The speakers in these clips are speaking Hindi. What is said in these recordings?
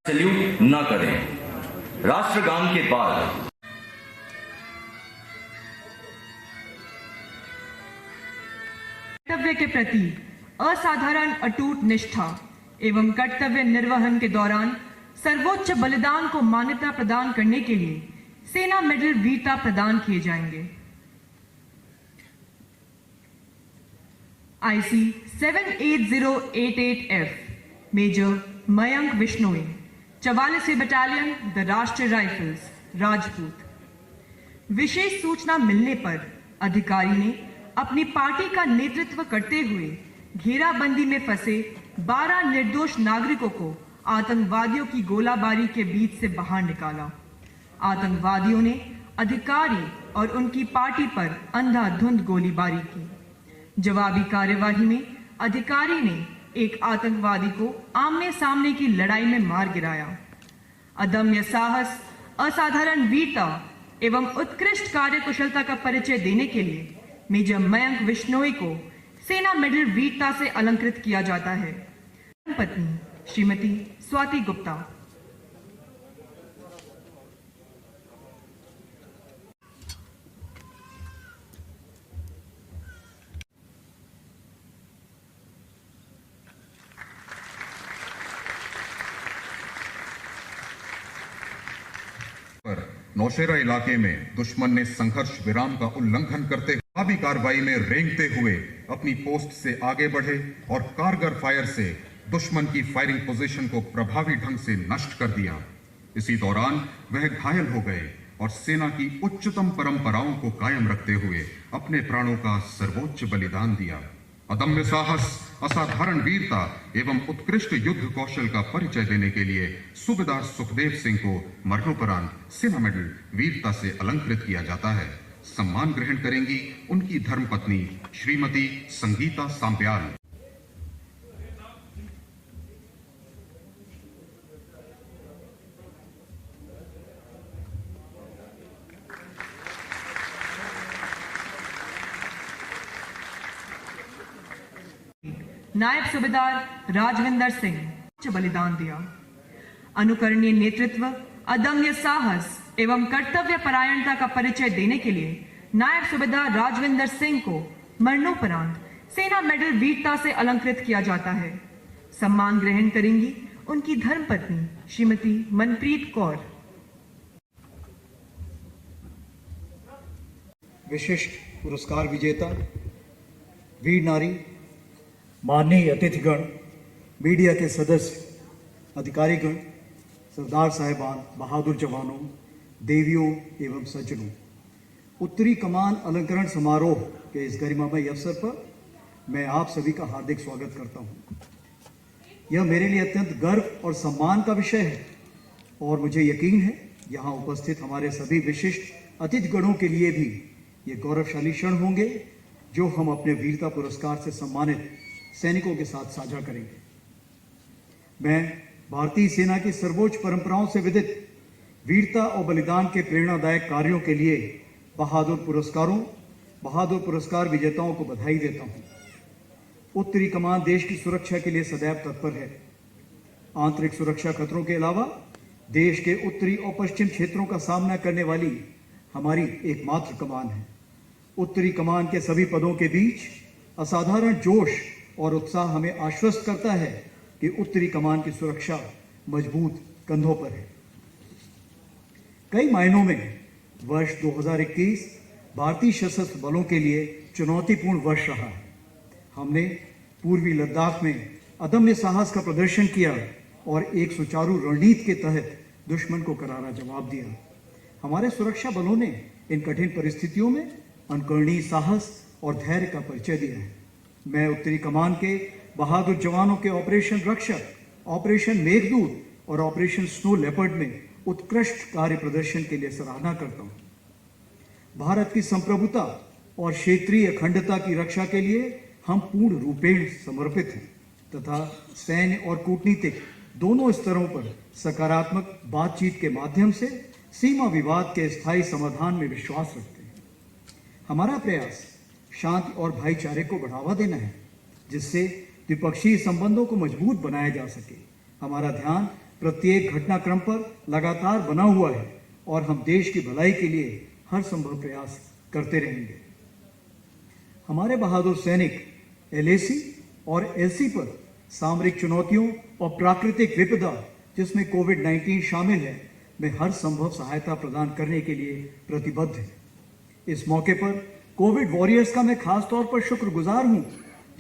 सैल्यूट न करें। राष्ट्रगान के बाद कर्तव्य के प्रति असाधारण अटूट निष्ठा एवं कर्तव्य निर्वहन के दौरान सर्वोच्च बलिदान को मान्यता प्रदान करने के लिए सेना मेडल वीरता प्रदान किए जाएंगे। IC 78088F major Mayank Bishnoi, 44वीं battalion the Rashtriya Rifles, Rajput. विशेष सूचना मिलने पर अधिकारी ने अपनी पार्टी का नेतृत्व करते हुए घेराबंदी में फंसे 12 निर्दोष नागरिकों को आतंकवादियों की गोलाबारी के बीच से बाहर निकाला। आतंकवादियों ने अधिकारी और उनकी पार्टी पर अंधाधुंध गोलीबारी की। जवाबी कार्यवाही में अधिकारी ने एक आतंकवादी को आमने सामने की लड़ाई में मार गिराया। अदम्य साहस, असाधारण वीरता एवं उत्कृष्ट कार्यकुशलता का परिचय देने के लिए मेजर मयंक बिश्नोई को सेना मेडल वीरता से अलंकृत किया जाता है। पत्नी श्रीमती स्वाति गुप्ता। नौशेरा इलाके में दुश्मन ने संघर्ष विराम का उल्लंघन करते हुए कार्रवाई में रेंगते हुए अपनी पोस्ट से आगे बढ़े और कारगर फायर से दुश्मन की फायरिंग पोजीशन को प्रभावी ढंग से नष्ट कर दिया। इसी दौरान वह घायल हो गए और सेना की उच्चतम परंपराओं को कायम रखते हुए अपने प्राणों का सर्वोच्च बलिदान दिया। अदम्य साहस, असाधारण वीरता एवं उत्कृष्ट युद्ध कौशल का परिचय देने के लिए सूबेदार सुखदेव सिंह को मरणोपरांत सेना मेडल वीरता से अलंकृत किया जाता है। सम्मान ग्रहण करेंगी उनकी धर्मपत्नी श्रीमती संगीता सांप्याल। नायब सूबेदार राजविंदर सिंह बलिदान दिया। अनुकरणीय नेतृत्व, अदम्य साहस एवं कर्तव्य परायणता का परिचय देने के लिए नायब सूबेदार राजविंदर सिंह को मरणोपरांत सेना मेडल वीरता से अलंकृत किया जाता है। सम्मान ग्रहण करेंगी उनकी धर्मपत्नी श्रीमती मनप्रीत कौर। विशिष्ट पुरस्कार विजेता वीर नारी, माननीय अतिथिगण, मीडिया के सदस्य, अधिकारीगण, सरदार साहिबान, बहादुर जवानों, देवियों एवं सज्जनों, उत्तरी कमान अलंकरण समारोह के इस गरिमामय अवसर पर मैं आप सभी का हार्दिक स्वागत करता हूं। यह मेरे लिए अत्यंत गर्व और सम्मान का विषय है और मुझे यकीन है यहाँ उपस्थित हमारे सभी विशिष्ट अतिथिगणों के लिए भी ये गौरवशाली क्षण होंगे जो हम अपने वीरता पुरस्कार से सम्मानित सैनिकों के साथ साझा करेंगे। मैं भारतीय सेना की सर्वोच्च परंपराओं से विदित वीरता और बलिदान के प्रेरणादायक कार्यों के लिए बहादुर पुरस्कार विजेताओं को बधाई देता हूं। उत्तरी कमान देश की सुरक्षा के लिए सदैव तत्पर है। आंतरिक सुरक्षा खतरों के अलावा देश के उत्तरी और पश्चिम क्षेत्रों का सामना करने वाली हमारी एकमात्र कमान है। उत्तरी कमान के सभी पदों के बीच असाधारण जोश और उत्साह हमें आश्वस्त करता है कि उत्तरी कमान की सुरक्षा मजबूत कंधों पर है। कई मायनों में वर्ष 2021 भारतीय सशस्त्र बलों के लिए चुनौतीपूर्ण वर्ष रहा है। हमने पूर्वी लद्दाख में अदम्य साहस का प्रदर्शन किया और एक सुचारू रणनीति के तहत दुश्मन को करारा जवाब दिया। हमारे सुरक्षा बलों ने इन कठिन परिस्थितियों में अनुकरणीय साहस और धैर्य का परिचय दिया है। मैं उत्तरी कमान के बहादुर जवानों के ऑपरेशन रक्षक, ऑपरेशन मेघदूत और ऑपरेशन स्नो लेपर्ड में उत्कृष्ट कार्य प्रदर्शन के लिए सराहना करता हूं। भारत की संप्रभुता और क्षेत्रीय अखंडता की रक्षा के लिए हम पूर्ण रूपेण समर्पित हैं तथा सैन्य और कूटनीतिक दोनों स्तरों पर सकारात्मक बातचीत के माध्यम से सीमा विवाद के स्थायी समाधान में विश्वास रखते हैं। हमारा प्रयास शांति और भाईचारे को बढ़ावा देना है जिससे द्विपक्षीय संबंधों को मजबूत बनाया जा सके। हमारा ध्यान प्रत्येक घटनाक्रम पर लगातार बना हुआ है और हम देश की भलाई के लिए हर संभव प्रयास करते रहेंगे। हमारे बहादुर सैनिक एलएसी और एलसी पर सामरिक चुनौतियों और प्राकृतिक विपदा जिसमें कोविड-19 शामिल है में हर संभव सहायता प्रदान करने के लिए प्रतिबद्ध है। इस मौके पर कोविड वॉरियर्स का मैं खास तौर पर शुक्रगुजार हूं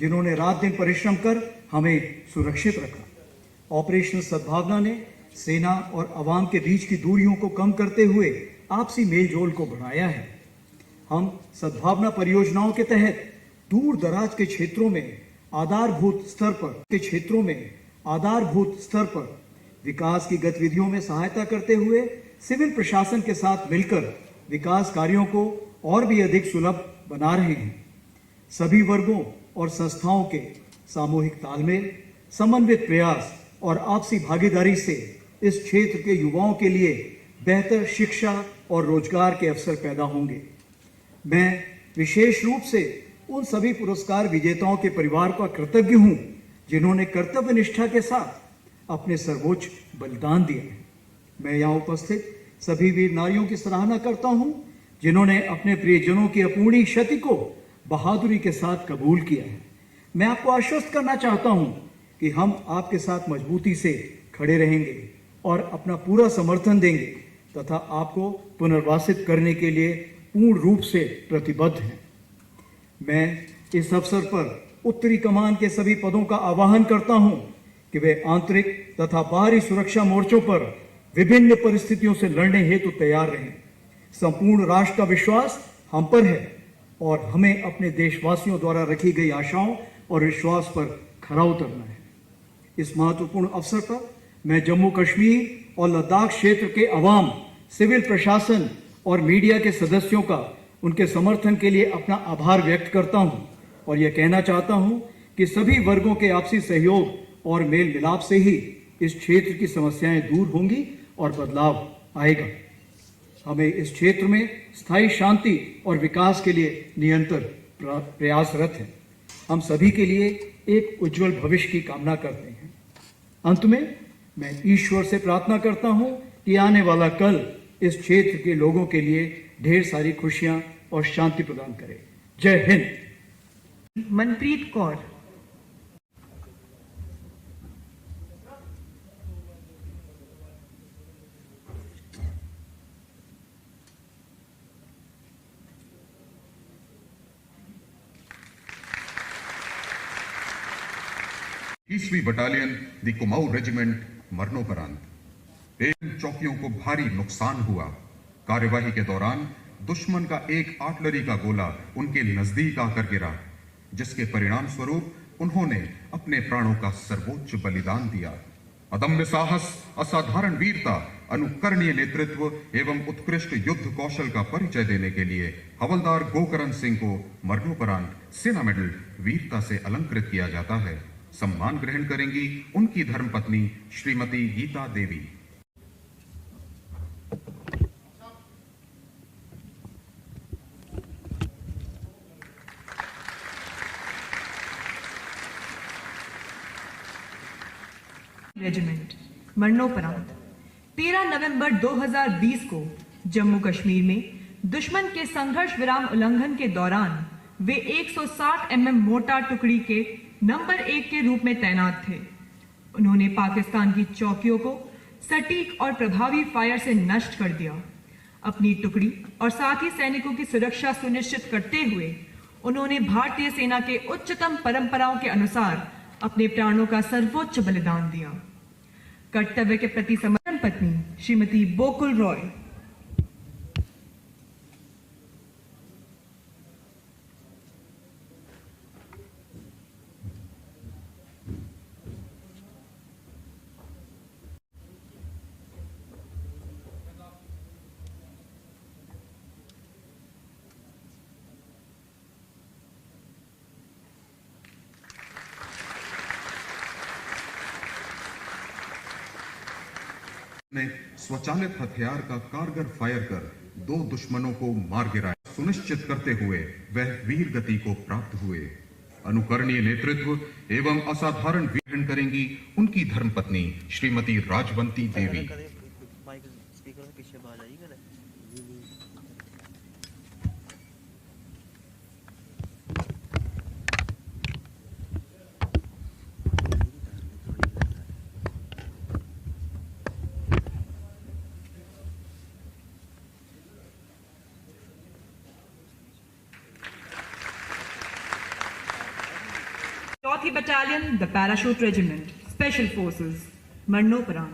जिन्होंने रात दिन परिश्रम कर हमें सुरक्षित रखा। ऑपरेशन सद्भावना ने सेना और आवाम के बीच की दूरियों को कम करते हुए आपसी मेलजोल को बढ़ाया है। हम सद्भावना परियोजनाओं के तहत दूर दराज के क्षेत्रों में आधारभूत स्तर पर विकास की गतिविधियों में सहायता करते हुए सिविल प्रशासन के साथ मिलकर विकास कार्यों को और भी अधिक सुलभ बना रहे हैं। सभी वर्गों और संस्थाओं के सामूहिक तालमेल, समन्वित प्रयास और आपसी भागीदारी से इस क्षेत्र के युवाओं के लिए बेहतर शिक्षा और रोजगार के अवसर पैदा होंगे। मैं विशेष रूप से उन सभी पुरस्कार विजेताओं के परिवार का कृतज्ञ हूं जिन्होंने कर्तव्य निष्ठा के साथ अपने सर्वोच्च बलिदान दिया है। मैं यहाँ उपस्थित सभी वीर नारियों की सराहना करता हूं जिन्होंने अपने प्रियजनों की अपूर्णीय क्षति को बहादुरी के साथ कबूल किया है। मैं आपको आश्वस्त करना चाहता हूं कि हम आपके साथ मजबूती से खड़े रहेंगे और अपना पूरा समर्थन देंगे तथा आपको पुनर्वासित करने के लिए पूर्ण रूप से प्रतिबद्ध हैं। मैं इस अवसर पर उत्तरी कमान के सभी पदों का आह्वान करता हूं कि वे आंतरिक तथा बाहरी सुरक्षा मोर्चों पर विभिन्न परिस्थितियों से लड़ने हेतु तैयार रहें। संपूर्ण राष्ट्र का विश्वास हम पर है और हमें अपने देशवासियों द्वारा रखी गई आशाओं और विश्वास पर खरा उतरना है। इस महत्वपूर्ण अवसर पर मैं जम्मू कश्मीर और लद्दाख क्षेत्र के अवाम, सिविल प्रशासन और मीडिया के सदस्यों का उनके समर्थन के लिए अपना आभार व्यक्त करता हूं और यह कहना चाहता हूं कि सभी वर्गों के आपसी सहयोग और मेल मिलाप से ही इस क्षेत्र की समस्याएं दूर होंगी और बदलाव आएगा। हमें इस क्षेत्र में स्थायी शांति और विकास के लिए निरंतर प्रयासरत हैं। हम सभी के लिए एक उज्जवल भविष्य की कामना करते हैं। अंत में मैं ईश्वर से प्रार्थना करता हूं कि आने वाला कल इस क्षेत्र के लोगों के लिए ढेर सारी खुशियां और शांति प्रदान करे। जय हिंद। मनप्रीत कौर। ईसवीं बटालियन द कुमाऊं रेजिमेंट मरणोपरांत इन चौकियों को भारी नुकसान हुआ। कार्यवाही के दौरान दुश्मन का एक आर्टिलरी का गोला उनके नजदीक आकर गिरा, जिसके परिणाम स्वरूप उन्होंने अपने प्राणों का सर्वोच्च बलिदान दिया। अदम्य साहस, असाधारण वीरता, अनुकरणीय नेतृत्व एवं उत्कृष्ट युद्ध कौशल का परिचय देने के लिए हवलदार गोकरण सिंह को मरणोपरांत सेना मेडल वीरता से अलंकृत किया जाता है। सम्मान ग्रहण करेंगी उनकी धर्मपत्नी श्रीमती गीता देवी। रेजिमेंट मरणोपरांत 13 नवंबर 2020 को जम्मू कश्मीर में दुश्मन के संघर्ष विराम उल्लंघन के दौरान वे 160 mm मोर्टार टुकड़ी के नंबर 1 के रूप में तैनात थे। उन्होंने पाकिस्तान की चौकियों को सटीक और प्रभावी फायर से नष्ट कर दिया। अपनी टुकड़ी और साथी सैनिकों की सुरक्षा सुनिश्चित करते हुए उन्होंने भारतीय सेना के उच्चतम परंपराओं के अनुसार अपने प्राणों का सर्वोच्च बलिदान दिया। कर्तव्य के प्रति समर्पण पत्नी श्रीमती बोकुल रॉय। ने स्वचालित हथियार का कारगर फायर कर 2 दुश्मनों को मार गिराया। सुनिश्चित करते हुए वह वीर गति को प्राप्त हुए। अनुकरणीय नेतृत्व एवं असाधारण ग्रहण करेंगी उनकी धर्मपत्नी श्रीमती राजवंती देवी। माइक स्पीकर से पीछे बाहर जाइए करे। चौथी battalion the parachute regiment special forces मरणोपरांत।